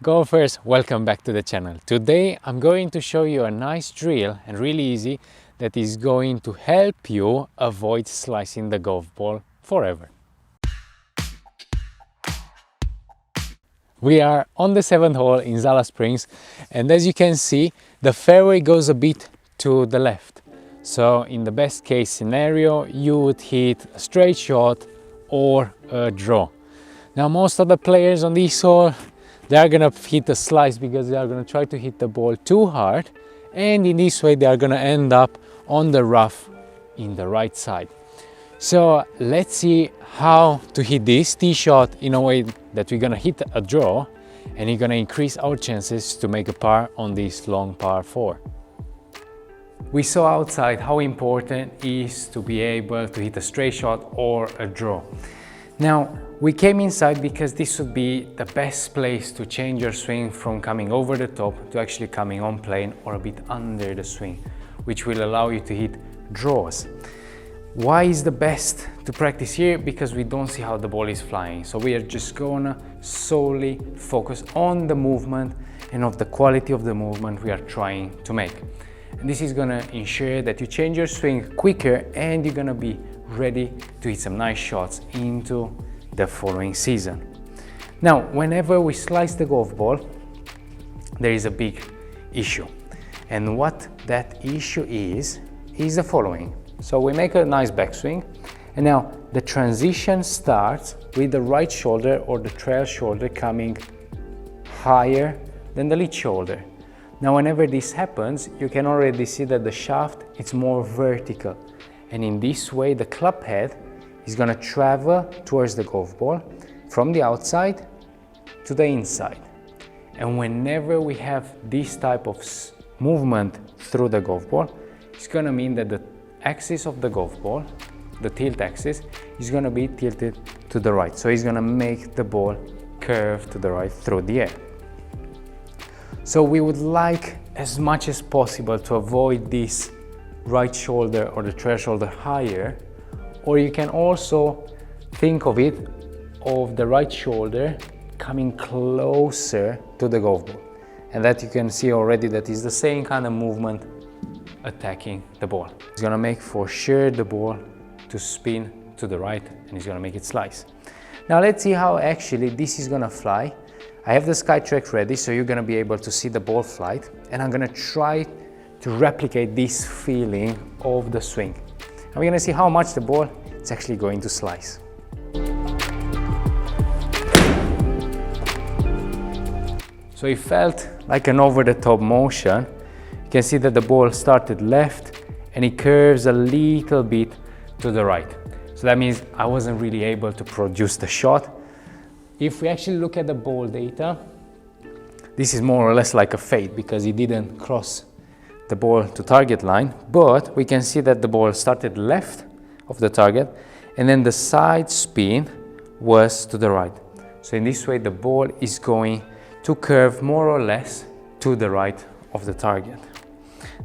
Golfers, welcome back to the channel. Today I'm going to show you a nice drill and really easy that is going to help you avoid slicing the golf ball forever. We are on the 7th hole in Zala Springs, and as you can see the fairway goes a bit to the left. So in the best case scenario you would hit a straight shot or a draw. Now most of the players on this hole, they are gonna hit a slice because they are gonna try to hit the ball too hard, and in this way they are gonna end up on the rough in the right side. So let's see how to hit this tee shot in a way that we're gonna hit a draw and you're gonna increase our chances to make a par on this long par 4. We saw outside how important it is to be able to hit a straight shot or a draw. Now, we came inside because this would be the best place to change your swing from coming over the top to actually coming on plane or a bit under the swing, which will allow you to hit draws. Why is the best to practice here? Because we don't see how the ball is flying. So we are just gonna solely focus on the movement and of the quality of the movement we are trying to make. And this is gonna ensure that you change your swing quicker and you're gonna be ready to hit some nice shots into the following season. Now, whenever we slice the golf ball, there is a big issue. And what that issue is the following. So we make a nice backswing, and now the transition starts with the right shoulder or the trail shoulder coming higher than the lead shoulder. Now, whenever this happens, you can already see that the shaft is more vertical. And in this way, the club head is going to travel towards the golf ball from the outside to the inside. And whenever we have this type of movement through the golf ball, it's going to mean that the axis of the golf ball, the tilt axis, is going to be tilted to the right. So it's going to make the ball curve to the right through the air. So we would like as much as possible to avoid this right shoulder or the trail shoulder higher, or you can also think of it of the right shoulder coming closer to the golf ball, and that you can see already that is the same kind of movement attacking the ball. It's gonna make for sure the ball to spin to the right, and it's gonna make it slice. Now let's see how actually this is gonna fly. I have the SkyTrack ready, so you're gonna be able to see the ball flight, and I'm gonna try to replicate this feeling of the swing. And we're gonna see how much the ball is actually going to slice. So it felt like an over-the-top motion. You can see that the ball started left and it curves a little bit to the right. So that means I wasn't really able to produce the shot. If we actually look at the ball data, this is more or less like a fade because it didn't cross the ball to target line, but we can see that the ball started left of the target and then the side spin was to the right. So in this way the ball is going to curve more or less to the right of the target.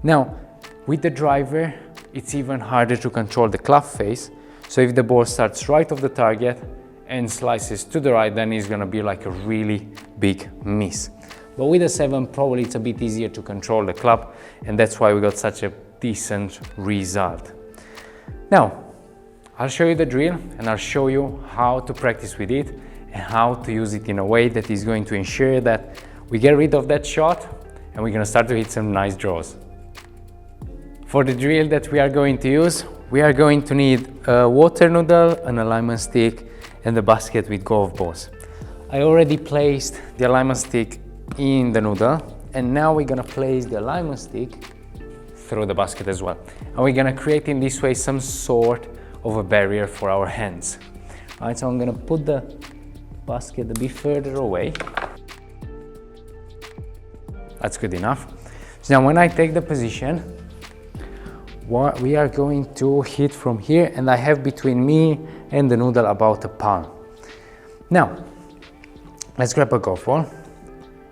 Now with the driver it's even harder to control the club face, so if the ball starts right of the target and slices to the right, then it's gonna be like a really big miss. But with the 7, probably it's a bit easier to control the club, and that's why we got such a decent result. Now, I'll show you the drill and I'll show you how to practice with it and how to use it in a way that is going to ensure that we get rid of that shot and we're gonna start to hit some nice draws. For the drill that we are going to use, we are going to need a water noodle, an alignment stick, and the basket with golf balls. I already placed the alignment stick in the noodle, and now we're gonna place the alignment stick through the basket as well. And we're gonna create in this way some sort of a barrier for our hands. All right, so I'm gonna put the basket a bit further away. That's good enough. So now when I take the position, we are going to hit from here, and I have between me and the noodle about a palm. Now, let's grab a golf ball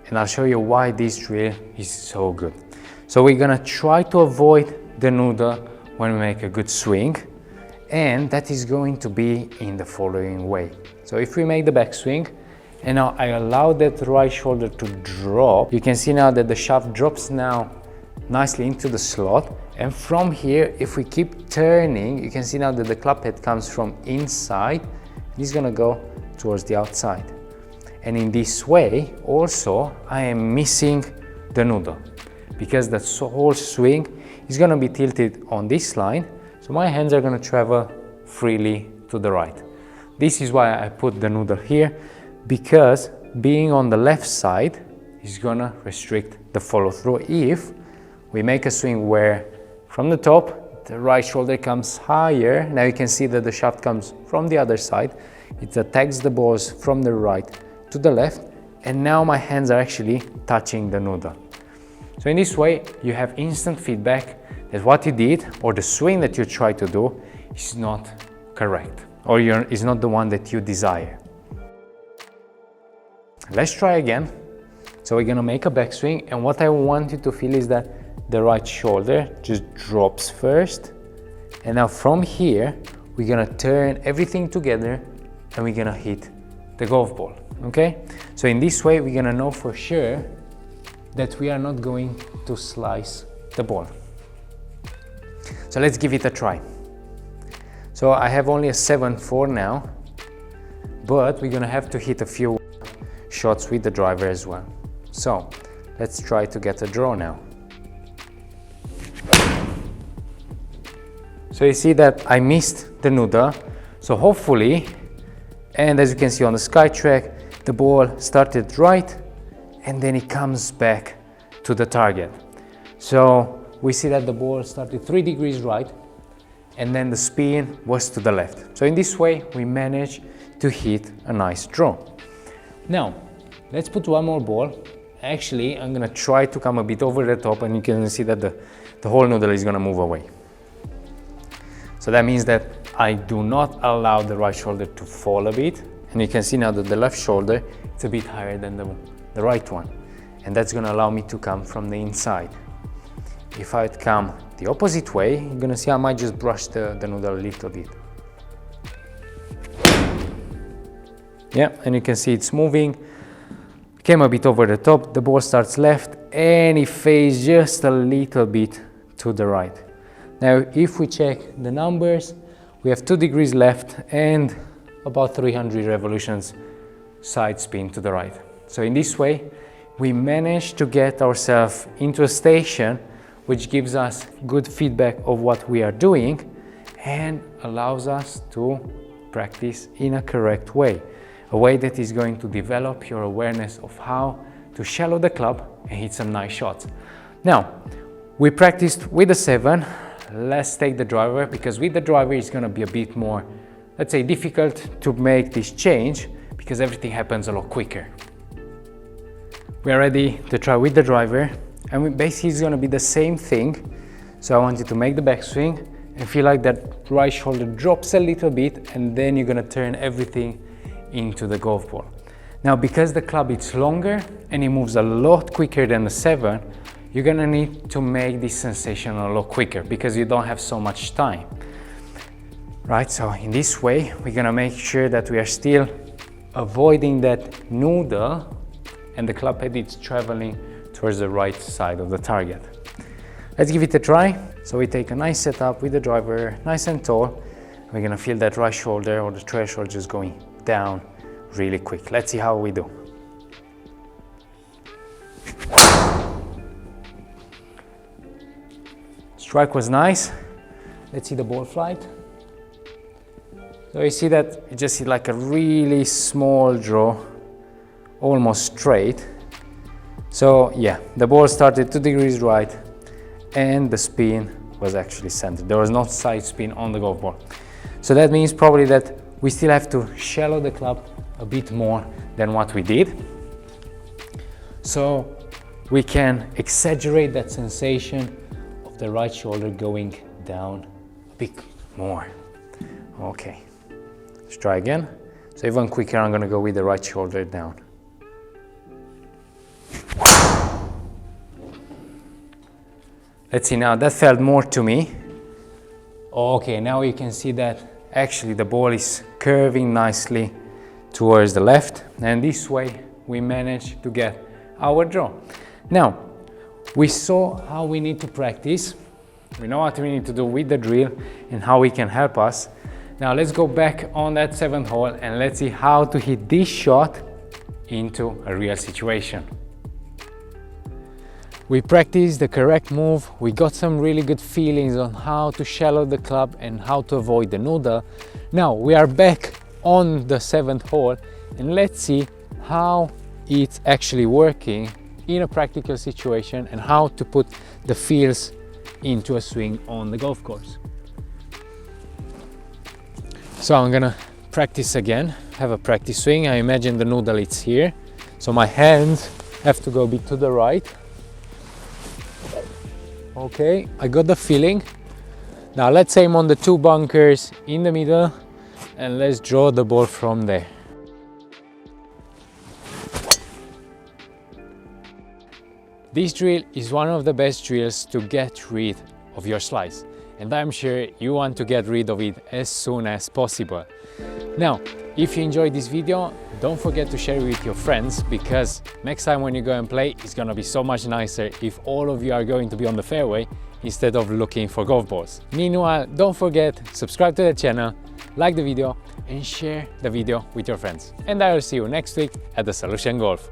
and I'll show you why this drill is so good. So we're gonna try to avoid the noodle when we make a good swing, and that is going to be in the following way. So if we make the backswing And now I allow that right shoulder to drop. You can see now that the shaft drops now nicely into the slot. And from here, if we keep turning, you can see now that the club head comes from inside. It's gonna go towards the outside. And in this way, also, I am missing the noodle because that whole swing is gonna be tilted on this line. So my hands are gonna travel freely to the right. This is why I put the noodle here, because being on the left side is gonna restrict the follow through. If we make a swing where from the top, the right shoulder comes higher, now you can see that the shaft comes from the other side. It attacks the balls from the right to the left, and now my hands are actually touching the noodle. So in this way, you have instant feedback that what you did or the swing that you try to do is not correct, or is not the one that you desire. Let's try again. So we're gonna make a backswing, and what I want you to feel is that the right shoulder just drops first, and now from here we're gonna turn everything together and we're gonna hit the golf ball. Okay, so in this way we're gonna know for sure that we are not going to slice the ball. So let's give it a try. So I have only a 7-4 now, but we're gonna have to hit a few shots with the driver as well. So let's try to get a draw now. So you see that I missed the noodle. So hopefully, and as you can see on the SkyTrack, the ball started right and then it comes back to the target. So we see that the ball started 3 degrees right and then the spin was to the left. So in this way, we managed to hit a nice draw. Now, let's put one more ball. Actually, I'm gonna try to come a bit over the top, and you can see that the whole noodle is gonna move away. So that means that I do not allow the right shoulder to fall a bit. And you can see now that the left shoulder is a bit higher than the right one. And that's gonna allow me to come from the inside. If I'd come the opposite way, you're gonna see I might just brush the noodle a little bit. Yeah, and you can see it's moving. Came a bit over the top, the ball starts left and it fades just a little bit to the right. Now, if we check the numbers, we have 2 degrees left and about 300 revolutions side spin to the right. So in this way, we managed to get ourselves into a station which gives us good feedback of what we are doing and allows us to practice in a correct way. A way that is going to develop your awareness of how to shallow the club and hit some nice shots. Now, we practiced with the 7. Let's take the driver, because with the driver it's going to be a bit more, let's say, difficult to make this change because everything happens a lot quicker. We are ready to try with the driver, and basically it's going to be the same thing. So I want you to make the backswing and feel like that right shoulder drops a little bit, and then you're going to turn everything into the golf ball. Now, because the club is longer and it moves a lot quicker than the 7, you're gonna need to make this sensation a lot quicker because you don't have so much time, right? So in this way, we're gonna make sure that we are still avoiding that noodle and the club head is traveling towards the right side of the target. Let's give it a try. So we take a nice setup with the driver, nice and tall. We're gonna feel that right shoulder or the threshold just going down really quick. Let's see how we do. Strike was nice. Let's see the ball flight. So you see that you just see like a really small draw, almost straight. So yeah, the ball started 2 degrees right and the spin was actually centered. There was no side spin on the golf ball. So that means probably that we still have to shallow the club a bit more than what we did. So we can exaggerate that sensation of the right shoulder going down a bit more. Okay, let's try again. So even quicker, I'm gonna go with the right shoulder down. Let's see now, that felt more to me. Okay, now you can see that actually the ball is curving nicely towards the left, and this way we manage to get our draw. Now, we saw how we need to practice, we know what we need to do with the drill and how it can help us. Now let's go back on that 7th hole and let's see how to hit this shot into a real situation. We practiced the correct move, we got some really good feelings on how to shallow the club and how to avoid the noodle. Now we are back on the 7th hole and let's see how it's actually working in a practical situation and how to put the feels into a swing on the golf course. So I'm gonna practice again, have a practice swing. I imagine the noodle is here, so my hands have to go a bit to the right. Okay, I got the feeling. Now let's aim on the 2 bunkers in the middle and let's draw the ball from there. This drill is one of the best drills to get rid of your slice, and I'm sure you want to get rid of it as soon as possible. Now, if you enjoyed this video, don't forget to share it with your friends, because next time when you go and play, it's gonna be so much nicer if all of you are going to be on the fairway instead of looking for golf balls. Meanwhile, don't forget, subscribe to the channel, like the video and share the video with your friends. And I will see you next week at the Solution Golf.